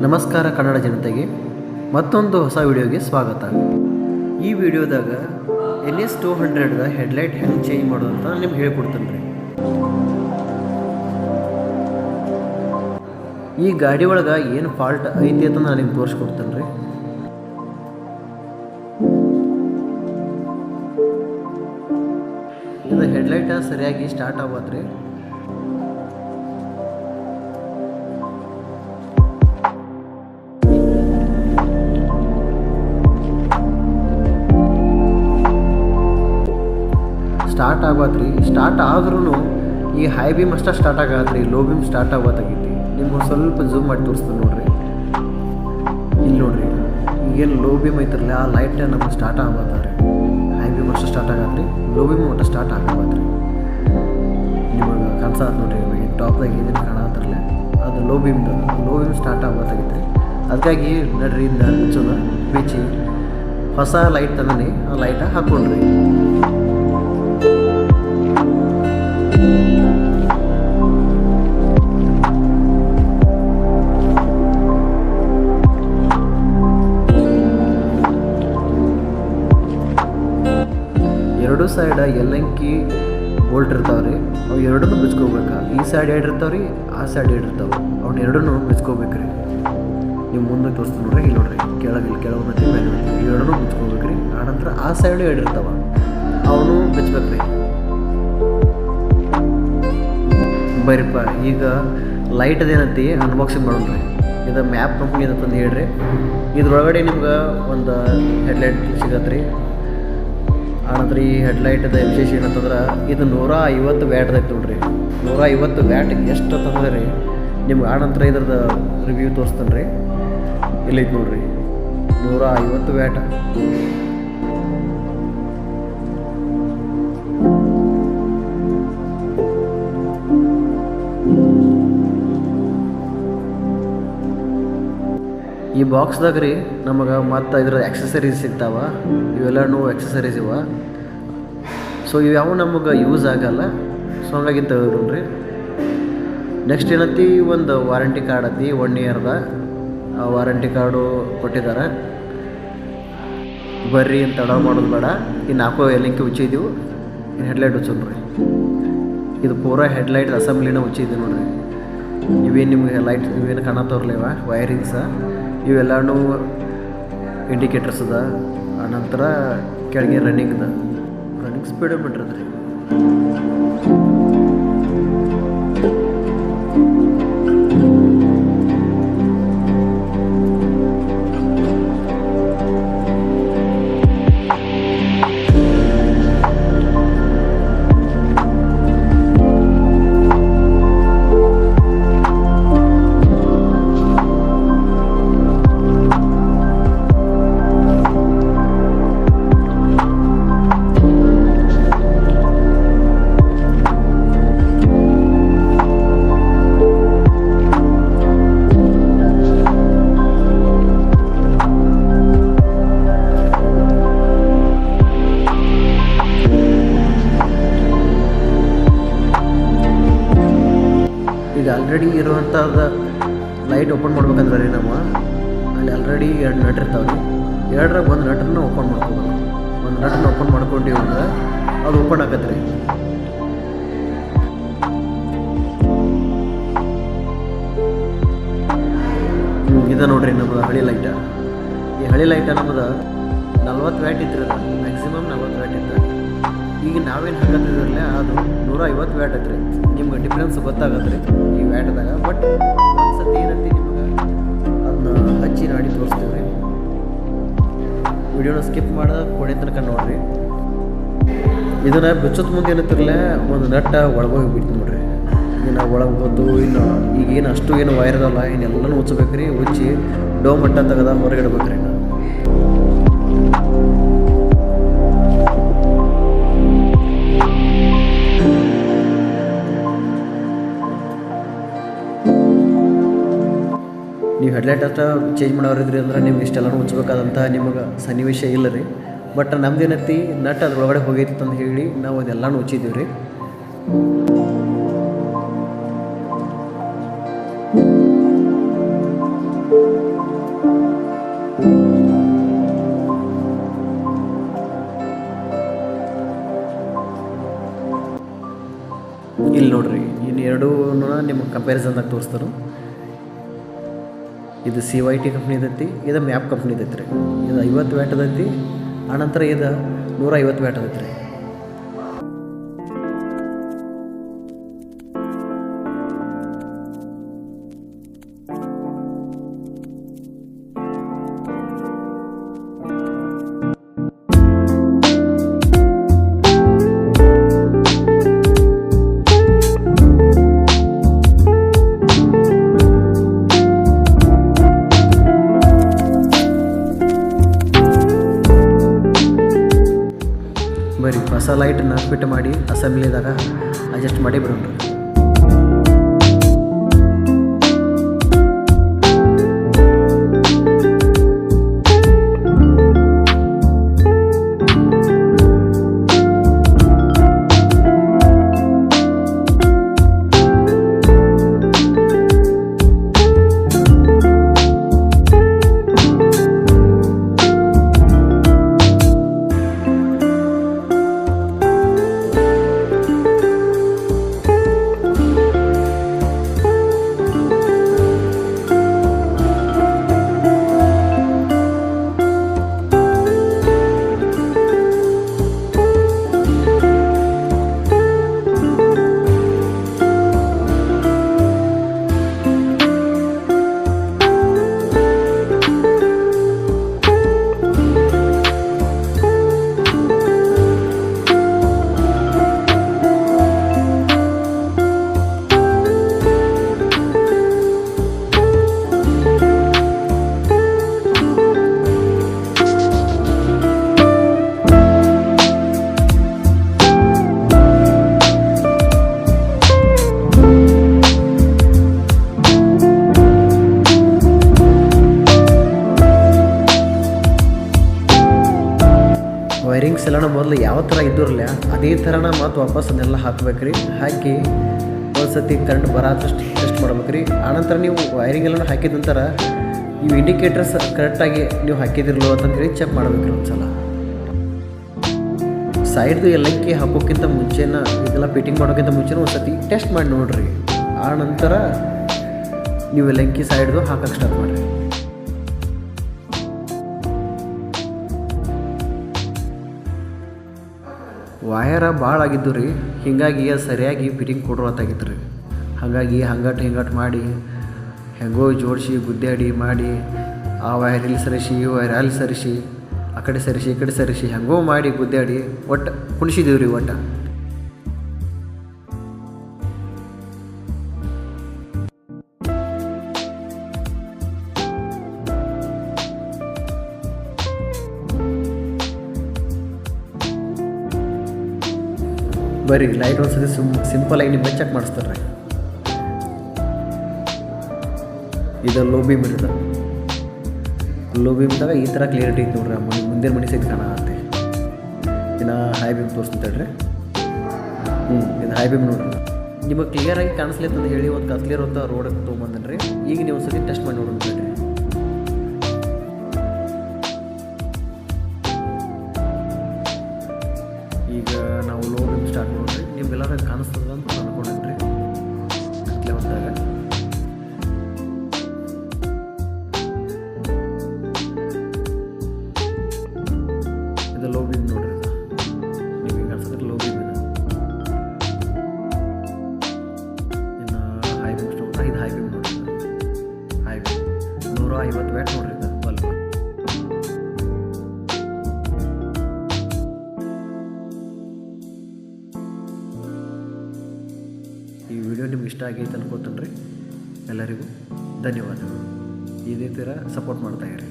ನಮಸ್ಕಾರ ಕನ್ನಡ ಜನತೆಗೆ ಮತ್ತೊಂದು ಹೊಸ ವಿಡಿಯೋಗೆ ಸ್ವಾಗತ. ಈ ವಿಡಿಯೋದಾಗ NS200ದ ಹೆಡ್ಲೈಟ್ ಹೆಂಗೆ ಚೇಂಜ್ ಮಾಡೋದು ಅಂತ ನಾನು ನಿಮ್ಗೆ ಹೇಳ್ಕೊಡ್ತೀನಿ ರೀ. ಈ ಗಾಡಿ ಒಳಗೆ ಏನು ಫಾಲ್ಟ್ ಐತಿ ಅಂತ ನಾನು ನಿಮ್ಗೆ ತೋರಿಸ್ಕೊಡ್ತೇನೆ ರೀ. ಇದು ಹೆಡ್ಲೈಟ ಸರಿಯಾಗಿ ಸ್ಟಾರ್ಟ್ ಆಗತ್ರಿ. ಸ್ಟಾರ್ಟ್ ಆಗತ್ರಿ. ಸ್ಟಾರ್ಟ್ ಆದ್ರೂ ಈ ಹೈ ಬೀಮ್ ಅಷ್ಟೇ ಸ್ಟಾರ್ಟ್ ಆಗತ್ರಿ, ಲೋ ಬೀಮ್ ಸ್ಟಾರ್ಟ್ ಆಗೋತ್ತಾಗೈತಿ. ನಿಮ್ಗೆ ಸ್ವಲ್ಪ ಝೂಮ್ ಮಾಡಿ ತೋರಿಸ್ತೀನಿ ನೋಡ್ರಿ. ಇಲ್ಲಿ ನೋಡ್ರಿ, ಈಗೇನು ಲೋ ಬೀಮ್ ಐತ್ರಲ್ಲ ಆ ಲೈಟ್ ನಮ್ಗೆ ಸ್ಟಾರ್ಟ್ ಆಗತ್ತಾರೆ. ಹೈ ಬೀಮ್ ಅಷ್ಟು ಸ್ಟಾರ್ಟ್ ಆಗತ್ರಿ, ಲೋ ಬೀಮ್ ಒಟ್ಟು ಸ್ಟಾರ್ಟ್ ಆಗತ್ರಿ. ನಿಮಗೆ ಕನ್ಸಾತ್ ನೋಡ್ರಿ, ನಿಮಗೆ ಟಾಪ್ದಾಗ ಏನೇನು ಕಾಣತ್ತಾರಲ್ಲ ಅದು ಲೋ ಬೀಮ್ ಸ್ಟಾರ್ಟ್ ಆಗೋತ್ತಾಗೈತ್ರಿ. ಅದಕ್ಕಾಗಿ ನಡ್ರಿ ಇದನ್ನ ಹಚ್ಚೋಣ, ಬಿಚ್ಚಿ ಹೊಸ ಲೈಟ್ ತಂದನಿ, ಆ ಲೈಟ ಹಾಕ್ಕೊಂಡ್ರಿ. ಎರಡು ಸೈಡ ಎಲ್ಲಂಕಿ ಬೋಲ್ಟ್ ಇರ್ತಾವ್ರಿ, ಅವು ಎರಡನ್ನೂ ಬಿಚ್ಕೋಬೇಕಾ. ಈ ಸೈಡ್ ಎರಡು ಇರ್ತಾವ್ರಿ, ಆ ಸೈಡ್ ಎರಡು ಇರ್ತಾವೆ, ಅವ್ನ ಎರಡನ್ನೂ ಬಿಚ್ಕೋಬೇಕ್ರಿ. ನೀವು ಮುಂದೆ ತೋರಿಸ್ತೀನಿ ನೋಡ್ರಿ. ಇಲ್ಲಿ ನೋಡ್ರಿ, ಕೆಳಗೆ ಮೇಲೆ ಎರಡನ್ನೂ ಬಿಚ್ಕೋಬೇಕ್ರಿ. ಆನಂತರ ಆ ಸೈಡು ಎರಡು ಇರ್ತಾವ, ಅವನು ಬಿಚ್ಬೇಕ್ರಿ. ಬರೀಪ್ಪ ಈಗ ಲೈಟ್ ಅದೇನಂತಿ ಅನ್ಬಾಕ್ಸಿಂಗ್ ಮಾಡೋಣ್ರಿ. ಇದು ಮ್ಯಾಪ್ ಕಂಪ್ನಿ ಅಂತಂದು ಹೇಳ್ರಿ. ಇದ್ರೊಳಗಡೆ ನಿಮ್ಗೆ ಒಂದು ಹೆಡ್ಲೈಟ್ ಸಿಗತ್ತೆ ರೀ. ಆನಂತರ ಈ ಹೆಡ್ಲೈಟದ ವಿಶೇಷ ಏನಂತಂದ್ರೆ ಇದು 150 ವ್ಯಾಟ್ದ ಐತೆ ನೋಡ್ರಿ. 150 ವ್ಯಾಟ್ ಎಷ್ಟು ಅಂತಂದ್ರೆ ರೀ ನಿಮ್ಗೆ. ಆನಂತರ ಇದ್ರದ್ದು ರಿವ್ಯೂ ತೋರಿಸ್ತಾನೆ ರೀ. ಇಲ್ಲೈತೆ ನೋಡ್ರಿ, 150 ವ್ಯಾಟ್. ಈ ಬಾಕ್ಸ್ದಾಗ ರೀ ನಮಗೆ ಮತ್ತು ಇದ್ರ ಆಕ್ಸೆಸರೀಸ್ ಸಿಗ್ತಾವ. ಇವೆಲ್ಲನೂ ಆಕ್ಸೆಸರೀಸ್ ಇವ. ಸೊ ಇವ್ಯಾವು ನಮಗೆ ಯೂಸ್ ಆಗಲ್ಲ, ಸೊ ಹಂಗಾಗಿ ತೆಗೆದ್ರಿ. ನೆಕ್ಸ್ಟ್ ಏನಂತಿ ಒಂದು ವಾರಂಟಿ ಕಾರ್ಡ್ ಐತಿ 1 ಇಯರ್ದ. ಆ ವಾರಂಟಿ ಕಾರ್ಡು ಕೊಟ್ಟಿದ್ದಾರೆ. ಬರ್ರಿ ಅಂತ ತಡ ಮಾಡೋದು ಬೇಡ. ಇನ್ನು ನಾಲ್ಕು ಎಲ್ಲಿಂಕಿ ಉಚ್ಚಿದ್ದೀವಿ. ಇನ್ನು ಹೆಡ್ಲೈಟ್ ಉಚ್ಚೋಣ್ರಿ. ಇದು ಪೂರಾ ಹೆಡ್ಲೈಟ್ ಅಸೆಂಬ್ಲಿನ ಉಚ್ಚಿದ್ದೀವಿ ನೋಡ್ರಿ. ಇವೇನು ನಿಮಗೆ ಲೈಟ್ ಇವೇನು ಕಾಣತ್ತವ್ರಲ್ಲ ಇವ ವೈರಿಂಗ್ಸ, ಇವೆಲ್ಲನೂ ಇಂಡಿಕೇಟರ್ಸ್ ಅದ. ಆನಂತರ ಕೆಳಗೆ ರನ್ನಿಂಗ್ ಸ್ಪೀಡೋಮೀಟ್ರ್ ಅದ ರೀ. ಈಗ ಆಲ್ರೆಡಿ ಇರುವಂಥದ್ದು ಲೈಟ್ ಓಪನ್ ಮಾಡ್ಬೇಕಂದ್ರೆ ರೀ ನಾವು ಅಲ್ಲಿ ಆಲ್ರೆಡಿ 2 ನಟ್ ಇರ್ತಾವೆ ರೀ. 2ರಾಗ ಒಂದು ನಟನ್ನು ಓಪನ್ ಮಾಡ್ಕೋಬೇಕು. ಒಂದು ನಟನ್ನು ಓಪನ್ ಮಾಡ್ಕೊಂಡಿವಿ ಅಂದ್ರೆ ಅದು ಓಪನ್ ಆಗತ್ತೆ ರೀ. ಇದು ನೋಡ್ರಿ ನಮ್ಮದು ಹಳಿ ಲೈಟ. ಈ ಹಳಿ ಲೈಟ ನಮ್ಮದು 40 ವ್ಯಾಟ್ ಇತ್ತು ರೀ. ಮ್ಯಾಕ್ಸಿಮಮ್ 40 ವ್ಯಾಟ್ ಇತ್ತು. ಈಗ ನಾವೇನು ಹಾಕತ್ತಿದ್ರಲ್ಲ ಅದು 150 ವ್ಯಾಟ್ ಐತ್ರಿ. ನಿಮ್ಗೆ ಡಿಫ್ರೆನ್ಸ್ ಗೊತ್ತಾಗತ್ತೆ ರೀ ಈ ವ್ಯಾಟ್ದಾಗ. ಬಟ್ ಒಂದು ಸತಿ ಏನಂತ ನಿಮ್ಗೆ ಅದನ್ನ ಹಚ್ಚಿ ನಾಡಿ ತೋರಿಸ್ತೀವಿ ರೀ. ವಿಡಿಯೋನ ಸ್ಕಿಪ್ ಮಾಡೋದು ಕೊನೆ ತನಕ ನೋಡ್ರಿ. ಇದನ್ನು ಬಿಚ್ಚೋತ್ ಮುಂದೆ ಏನತ್ತಿರಲ್ಲ ಒಂದು ನಟ್ಟ ಒಳಗೋಗಿ ಬಿಡ್ತೀವಿ ನೋಡ್ರಿ. ಇನ್ನು ಒಳಗೆ ಹೋದು ಇನ್ನು ಈಗೇನು ಅಷ್ಟು ಏನು ವೈರ್ ಅದಲ್ಲ, ಇನ್ನೆಲ್ಲನೂ ಉಚ್ಚಬೇಕು ರೀ. ಉಚ್ಚಿ ಡೋ ಮಟ್ಟ ತೆಗೆದ ಹೊರಗಿಡ್ಬೇಕು ರೀ. ನೀವು ಹೆಡ್ಲೈಟ್ ಅಷ್ಟ ಚೇಂಜ್ ಮಾಡೋರಿದ್ರಿ ಅಂದ್ರೆ ನಿಮ್ಗೆ ಇಷ್ಟೆಲ್ಲನೂ ಉಚ್ಚಬೇಕಾದಂಥ ನಿಮಗೆ ಸನ್ನಿವೇಶ ಇಲ್ಲ ರೀ. ಬಟ್ ನಮ್ದೇನೈತಿ ನಟ್ ಅದ್ರೊಳಗಡೆ ಹೋಗೈತಿ ಅಂತ ಹೇಳಿ ನಾವು ಅದೆಲ್ಲನೂ ಉಚ್ಚಿದ್ದೀವಿ ರೀ. ನಿಮ್ಗೆ ಕಂಪ್ಯಾರಿಸನ್ದಾಗ ತೋರಿಸ್ತಾರೆ. ಇದು CYT ಕಂಪ್ನಿದೈತಿ, ಇದು ಮ್ಯಾಪ್ ಕಂಪ್ನಿದೈತಿ ರೀ. ಇದು 50 ವ್ಯಾಟ್ ಅದೈತಿ, ಆನಂತರ ಇದು 150 ವ್ಯಾಟ್ ಅದೈತಿ ರೀ. ಬರೀ ಹೊಸ ಲೈಟನ್ನು ಫಿಟ್ ಮಾಡಿ ಅಸೆಂಬ್ಲಿದಾಗ ಅಡ್ಜಸ್ಟ್ ಮಾಡಿ ಬಿಡೋಣ. ವೈರಿಂಗ್ಸ್ ಎಲ್ಲ ಮೊದಲು ಯಾವ ಥರ ಇದ್ದಿರಲ್ಲ ಅದೇ ಥರನ ಮತ್ತು ವಾಪಸ್ ಅದನ್ನೆಲ್ಲ ಹಾಕ್ಬೇಕು ರೀ. ಹಾಕಿ ಒಂದು ಸತಿ ಕರೆಂಟ್ ಬರೋದಷ್ಟು ಟೆಸ್ಟ್ ಮಾಡ್ಬೇಕು ರೀ. ಆನಂತರ ನೀವು ವೈರಿಂಗ್ ಎಲ್ಲ ಹಾಕಿದ ನಂತರ ಇವು ಇಂಡಿಕೇಟರ್ಸ್ ಕರೆಕ್ಟಾಗಿ ನೀವು ಹಾಕಿದಿರಲೋ ಅಂತಂದೇಳಿ ಚೆಕ್ ಮಾಡ್ಬೇಕು ರೀ ಒಂದು ಸಲ. ಸೈಡ್ದು ಎಲ್ಲಂಕಿ ಹಾಕೋಕ್ಕಿಂತ ಮುಂಚೆನ ಇದೆಲ್ಲ ಫಿಟ್ಟಿಂಗ್ ಮಾಡೋಕ್ಕಿಂತ ಮುಂಚೆನೂ ಒಂದು ಸತಿ ಟೆಸ್ಟ್ ಮಾಡಿ ನೋಡಿರಿ. ಆ ನಂತರ ನೀವು ಎಲ್ಲಂಕಿ ಸೈಡ್ದು ಹಾಕಕ್ಕೆ ಸ್ಟಾರ್ಟ್ ಮಾಡಿರಿ. ವಯರ ಭಾಳ ಆಗಿದ್ದು ರೀ, ಹೀಗಾಗಿ ಅದು ಸರಿಯಾಗಿ ಫಿಟ್ಟಿಂಗ್ ಕೊಡುವಂತಾಗಿತ್ತು ರೀ. ಹಾಗಾಗಿ ಹಿಂಗಟ್ಟು ಮಾಡಿ ಹೆಂಗೋ ಜೋಡಿಸಿ ಗುದ್ದಾಡಿ ಮಾಡಿ ಆ ವಯರ್ ಇಲ್ಲಿ ಸರಿಸಿ ಈ ವಯರ್ ಅಲ್ಲಿ ಸರಿಸಿ ಆ ಕಡೆ ಸರಿಸಿ ಈ ಕಡೆ ಸರಿಸಿ ಹೆಂಗೋ ಮಾಡಿ ಗುದ್ದಾಡಿ ಒಟ್ಟು ಕುಣಿಸಿದ್ದೀವಿ ರೀ. ಒಟ್ಟು ಬರೀ ಲೈಟ್ ಒಂದು ಸತಿ ಸಿಂಪಲಾಗಿ ನಿಮ್ಮ ಚೆಕ್ ಮಾಡಿಸ್ತಾರೆ ರೀ. ಇದು ಲೋ ಬೀಮ್ ಇರುತ್ತೆ. ಲೋ ಬೀಮ್ದಾಗ ಈ ಥರ ಕ್ಲಿಯರಿಟಿ ಐತೆ ನೋಡ್ರಿ. ಮುಂದಿನ ಮನೆ ಸಹಿತ ಕಾಣತ್ತೆ. ಇನ್ನು ಹೈ ಬೀಮ್ ತೋರಿಸ್ತಾರೆ ರೀ. ಇದು ಹೈ ಬೀಮ್ ನೋಡ್ರಿ. ನಿಮಗೆ ಕ್ಲಿಯರಾಗಿ ಕಾಣಿಸ್ಲಿತ್ತಂತ ಹೇಳಿ ಒಂದು ಕತ್ಲಿರೋಂಥ ರೋಡಕ್ಕೆ ತೊಗೊಂಬಂದನು ರೀ. ಈಗ ನೀವು ಒಂದು ಸತಿ ಟೆಸ್ಟ್ ಮಾಡಿ ನೋಡೋಣ ರೀ. ಈಗ ನಾವು ಲೋ ಬೀಮ್ ಸ್ಟಾರ್ಟ್ ನೋಡ್ರಿ. ನಿಮ್ಗೆಲ್ಲರೂ ಕಾಣಿಸ್ತದ ಅಂತ ಅನ್ಕೊಂಡ್ರಿ ಕತ್ಲೆ ಹೊತ್ತಾಗ. ಇದು ಲೋ ಬೀಮ್ ನೋಡ್ರಿ. ನಿಮಗೆ ಕಾಣಿಸ್ತದೆ ಲೋ ಬೀಮ್ ಇದೆ. ಇನ್ನು ಹೈ ಬೀಮ್ ಸ್ಟೋರ್. ಇದು ಹೈ ಬೀಮ್ ನೋಡ್ರಿ. ಹೈ ಬೀಮ್ 150 ವ್ಯಾಟ್ ನೋಡ್ರಿ. ಇದು ಬಲ್ಬ್. ಈ ವಿಡಿಯೋ ನಿಮ್ಗೆ ಇಷ್ಟ ಆಗೈತೆ ಅನ್ಕೋತೀನಿ ರೀ. ಎಲ್ಲರಿಗೂ ಧನ್ಯವಾದಗಳು. ಇದೇ ಥರ ಸಪೋರ್ಟ್ ಮಾಡ್ತಾಯಿರಿ.